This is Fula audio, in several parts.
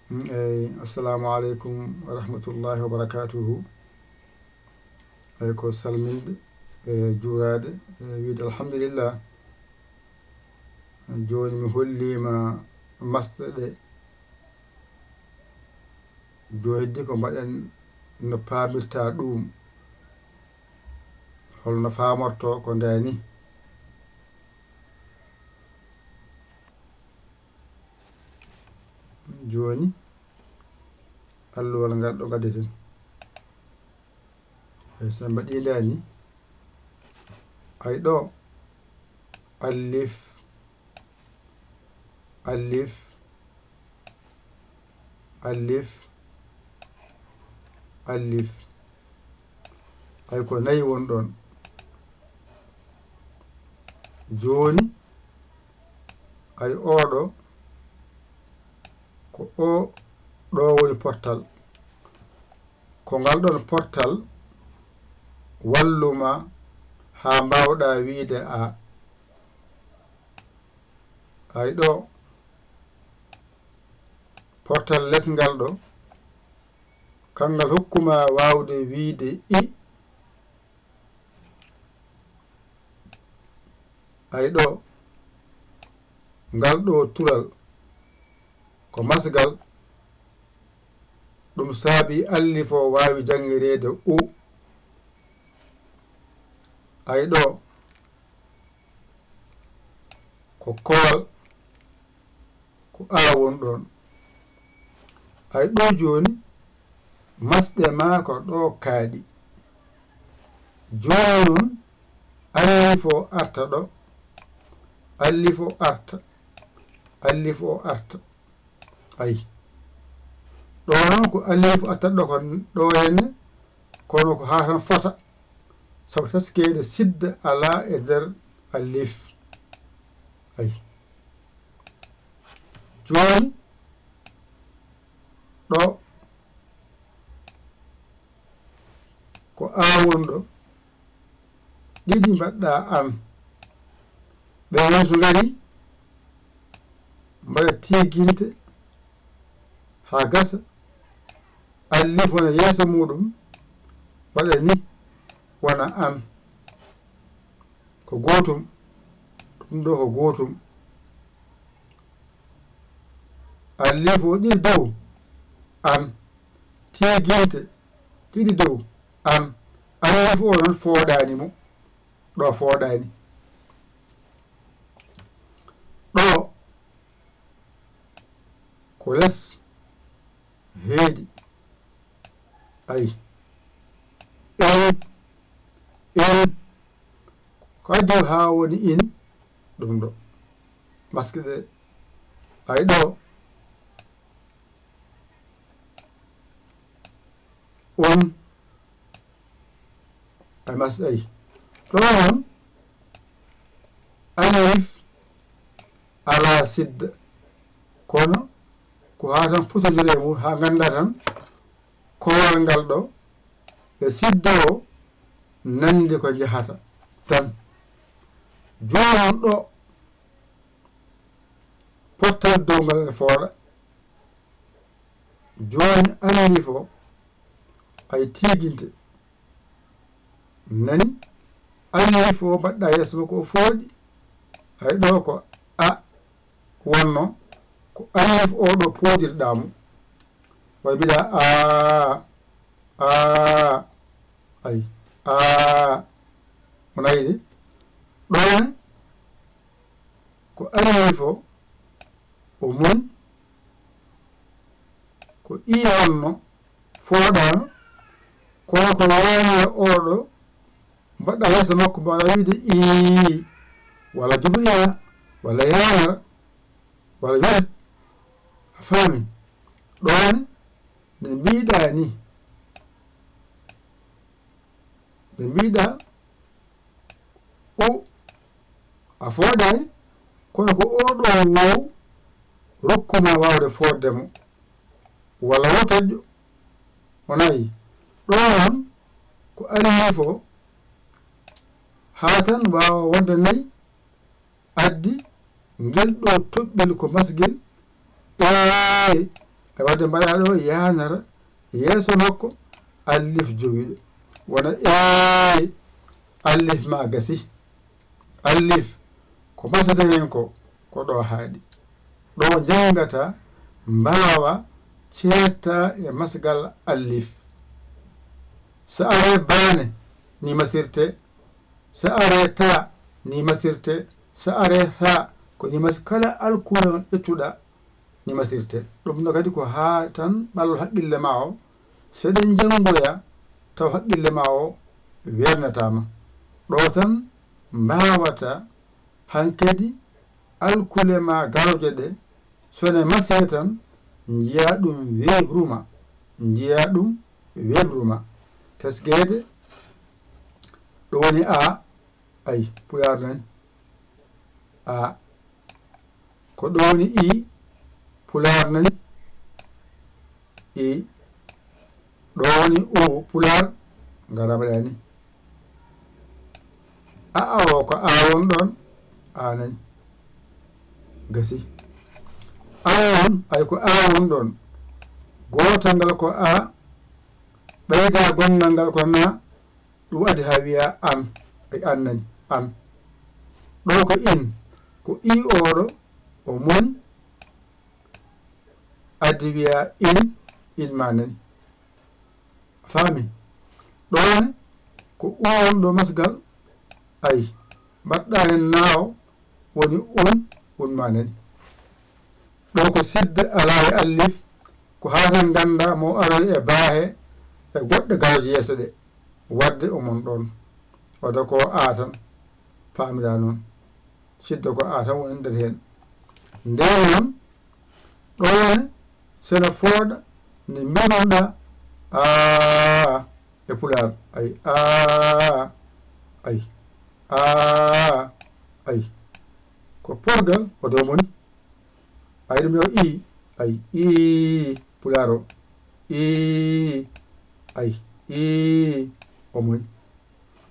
assalamu aleykum wa rahmatullahi wa barakatuhu. Ko salminde juurade wiide alhamdulillah. Joni mi hollima masɗe ɗe jo heddi ko mbaɗen no paamirta ɗum holno famorto ko ndani. Joni alluwal ngal ɗo gaddeten so mbaɗi ndani ay ɗo alif alif alif alif ay ko nayi won ɗon. Joni ay oɗo ko o ɗo woni portal ko ngal ɗon portal walluma ha mbawɗa wiide a ay ɗo portal lesngal ɗo kangal hokkuma wawde wiide I ay ɗo ngal ɗo tural ko masgal ɗum saabi allifo wawi jangirede u ay ɗo ko kowal ko awon ɗon ay ɗo joni masɗe ma ko ɗo kaaɗi. Joni noon allifo arta ɗo allifo arta allifo arta ay ɗo noon ko allifo arta ɗo ko ɗo henne kono ko ha tan fota sabu taskede sidda ala e nder alif ay. Joni ɗo ko awon ɗo ɗiɗi mbaɗɗa an ɓe won so ngari mbaɗa tiginte ha gasa allif wona yeeso muɗum waɗa ni wona an ko gotum ɗum ɗo ko gotum allif o ɗiɗi dow an tiginte ɗiɗi dow an allif o noon fooɗani mo ɗo fooɗani ɗo ko les heedi ay in ko addi ha woni in ɗum ɗo masque ɗe ay ɗo on ay masque ay ɗo noon alif ala sidda kono ko ha tan fotodire mum ha ganda tan kowal ngal ɗo e sidda o nandi ko jahata tan. Jonon ɗo portal dow ngal e fooɗa joni alif o ay tiginte nani alif o mbaɗɗa yeeso makko o fooɗi ay ɗo ko a wonno ko alif o ɗo poodirɗamo way mbiɗa ay monayde ɗone ko alif o o moni ko i wonno fooɗano kono ko woni oɗo mbaɗɗa yeeso makko mbaɗa wiide i walla juɓriya walla yanara walla wiɗat a faami ɗone nde mbiɗa ni nde mbiɗa o a fooɗani kono ko oɗo wow rokkuma wawde fooddemo walla wotaƴƴo wonayi ɗo noon ko alif o ha tan wawa wonde nayyi addi ngel ɗo toɓɓel ko masguel e wadde mbaɗa ɗo yanara yeeso makko allif jowiɗo wona allif ma gasi allif ko masata hen ko ɗo haaɗi ɗo jangata mbawa ceerta e masgal allif so are bane ni masirte so are ta ni masirte so are ha ko ni kala alkuran ƴettuɗa ni masirte ɗum no kadi ko ha tan ɓallo haqqille ma o seɗen jangoya taw haqqille ma o wernatama ɗo tan mbawata hankadi alkule ma garje ɗe sone masire tan jiya ɗum webruma teskede ɗo woni a ay puyar nan a ko ɗo woni i pular nani i ɗo woni o pular ngaraɓaɗani a o ko a won ɗon a nani gasi a won ay ko a won ɗon gotal ngal ko a ɓeyda gongal ngal ko na ɗum adi ha wiya an ay an nani an ɗo ko in ko i oɗo o moni addi wiya in ma nani faami ɗone ko on ɗo masgal ay mbaɗɗa hen nawo woni on ma nani ɗo ko sidde ala e allif ko hatan ganda mo aroy e baahe e goɗɗe garoje yeeso ɗe wadde omon ɗon wadde ko a tan paamida noon sidde ko a tan woni nder hen nde noon ɗone sene fooɗa nde mbiɗonɗa a e pular ay ay ko porgal o dow moni ay ɗum yo i ay i pular o i ay i o moni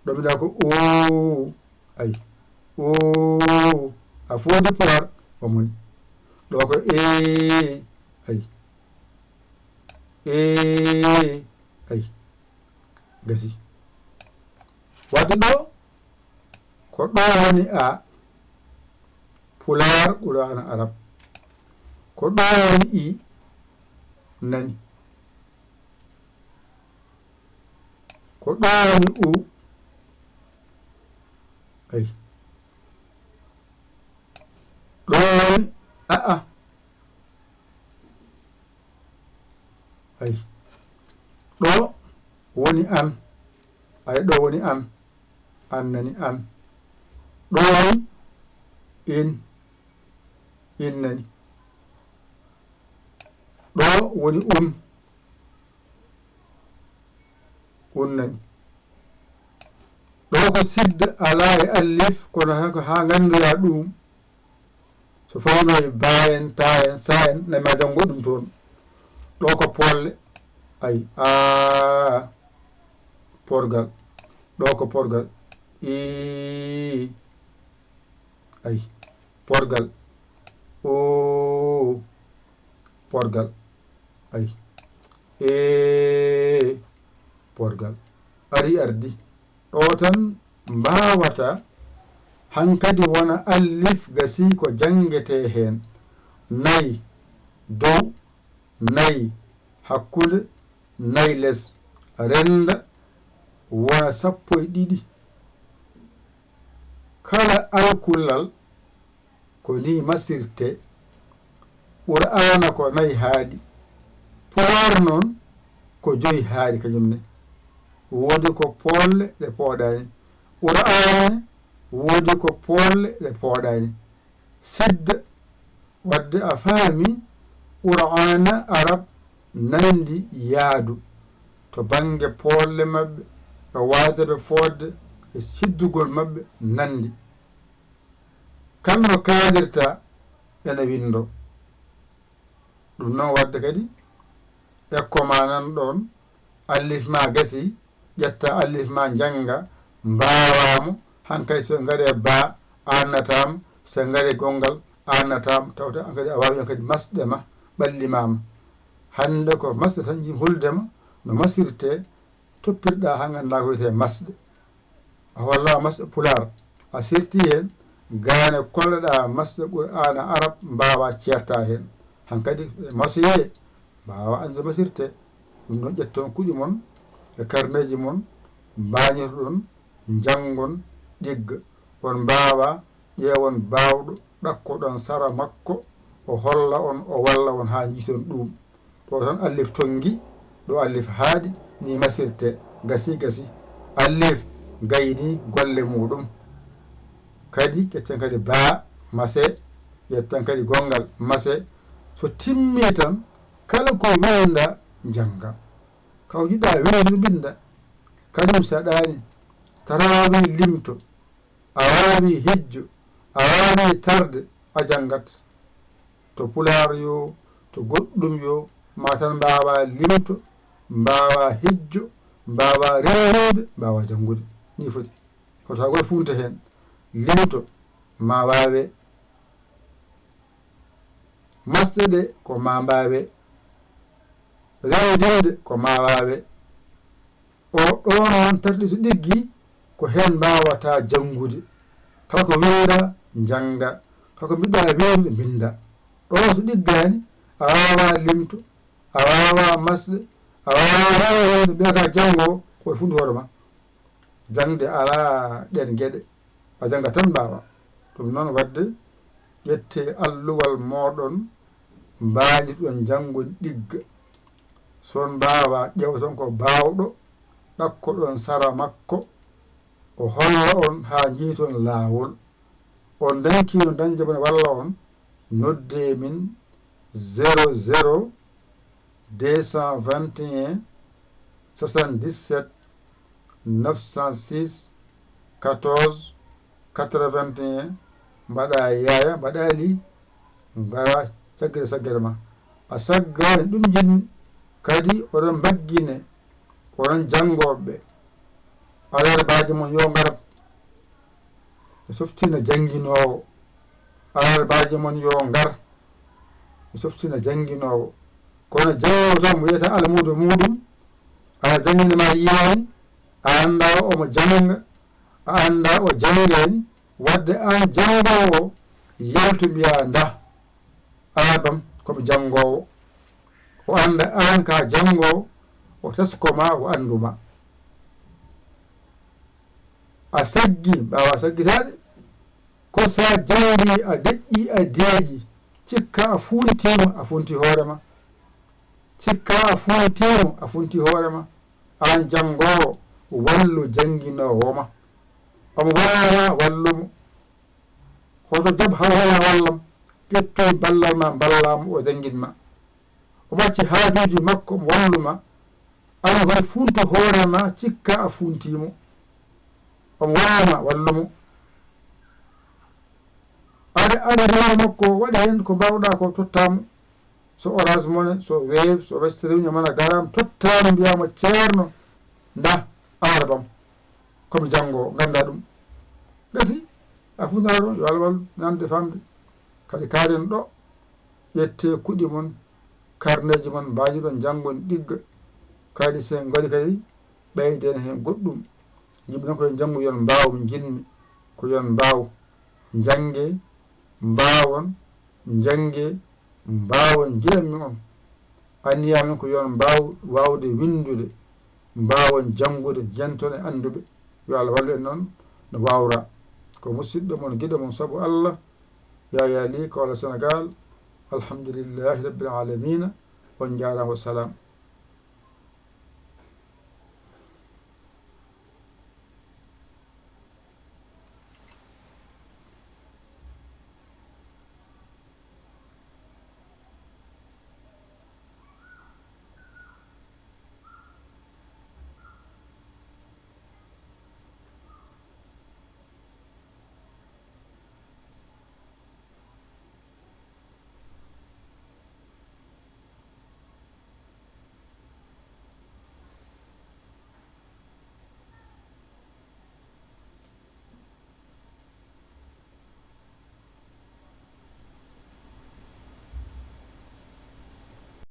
ɗo mbiɗa ko o ay o a foodi pular o moni ɗo ko ay ay gasi wadde ɗo ko ɗo woni a pular qur'an arab ko ɗo woni i nani ko ɗo woni u ay ɗo woni aa ay ɗo woni an ay ɗo woni an nani an ɗo woni in nani ɗo woni un nani ɗo ko sidde ala e allif kono hanko ha ganduya ɗum so fawno e bayen tayen sayen nama jango ɗum toon ɗo ko polle ay a porgal ɗo ko porgal i ay porgal o porgal ay porgal ari ardi ɗo tan mbawata hankadi wona allif gasi ko jangete hen nayi dow nayi hakkude nayi less renda wona 12 kala alkullal ko ni masirte qur'ana ko nayi haaɗi pular noon ko 5 haaɗi kañumne woodi ko polle ɗe pooɗani qur'ana woodi ko polle ɗe pooɗani sidda wadde a faami qur'ana arab nandi yaadu to bange polle mabɓe e waadaɓe fodde e siddugol mabɓe nandi kalno kaadirta ene windo ɗum noon wadde kadi ekkoma nan ɗon allif ma gasi ƴetta allif ma janga mbawamo hankadi so gaare ba annatama so gaare gongal annatama tawta an kadi a wawi on kadi masɗema ɓallimama hande ko masɗe tan jim huldema no masirte toppirɗa ha ganda ko wiyete masɗe a holla masɗe pular a sirti hen gane kolleɗa masɗe qur'ana arab mbawa certa hen hankadi masoye mbawa ande masirte ɗum ɗon ƴetton kuuƴi mon e karneji mon mbañirɗon jangon ɗigga on mbawa ƴeewon bawɗo ɗakkoɗon sara makko o holla on o walla on ha jiiton ɗum ɗo tan allif tongi ɗo allif haaɗi ni masirte gasi allif gayni golle muɗum kadi ƴetten kadi baa mase ƴetten kadi gongal mase so timmi tan kala ko winda janga kaw jiɗɗa windu binda kadum saɗani tarawi limto a wawi hijjo a wawi tarde a jangat to pular yo to goɗɗum yo ma tan mbawa limto mbawa hijjo mbawa rewrude mbawa jangude ni foti hoto ha goto funta hen limto ma wawe masɗe ɗe ko ma mbawe rewdinde ko ma wawe o ɗo noon tarɗi so ɗiggi ko hen mbawata jangude kala ko winda janga kala ko mbiɗɗa winde binda ɗo so ɗiggani a wawa limto a wawa masɗe a wawa rewde mbiyata jango koto fundu hoore ma jangde ala ɗen gueɗe a janga tan mbawa ɗum noon wadde ƴette alluwal moɗon mbaɗiɗon jangon ɗigga son mbawa ƴewton ko bawɗo ɗakkoɗon sara makko o holla on ha jiiton laawol on dañkino dañde mone walla on nodde min 00 221 77 906 14 81 mbaɗa yaya mbaɗa li gara saggere ma a saggani ɗum jinmi kadi oɗon baggine oɗon jangoɓe alarbaji mon yo garat e softina janguinowo alarbaji mon yo gar e softina janguinowo kono jangowo tan mo wiyata almudo muɗum ala janginema yiyani a anda omo janga a anda o jangani wadde an jangowo yaltu mbiya nda alabam komi jangowo o anda an ka jangowo o teskoma o anduma a saggi ɓawa saggitade ko sa jangi a deƴƴi a deeƴi cikka a funtima a funti hoorema cikka a funtima a funti hoorema an jangowo wallu janginowoma omo wallama wallumo hoto jab hawhaya wallam ƴettoy ballal ma ballama o janguinma o wacci haajuji makko omo walluma an hoy funto hoorema cikka a funtimo omo wallama wallumo aɗa rewa makko waɗa hen ko mbawɗa ko tottamo so orange money so wave so western union mana garam tottamo mbiyama ceerno nda arabam komi jango ganda ɗum gasi a fundata ɗon yo Allah wallu nande famde kadi kaalen ɗo ƴette kuɗi mon karneji mon mbaji ɗon jangon ɗigga kadi sen gadi kadi ɓeyden hen goɗɗum yimɓe noon koye janggo yon mbaw jinmi ko yon mbaw jangue mbawon jangue mbawon jiɗanmi on anniyami ko yon mbaw wawde windude mbawon jangude jentone anduɓe yo Allah wallu en noon no wawra ko musidɗo mon guiɗo mon saabu Allah yaya li ko ala Sénégal alhamdulillahi rabbil alamina on jarama wassalam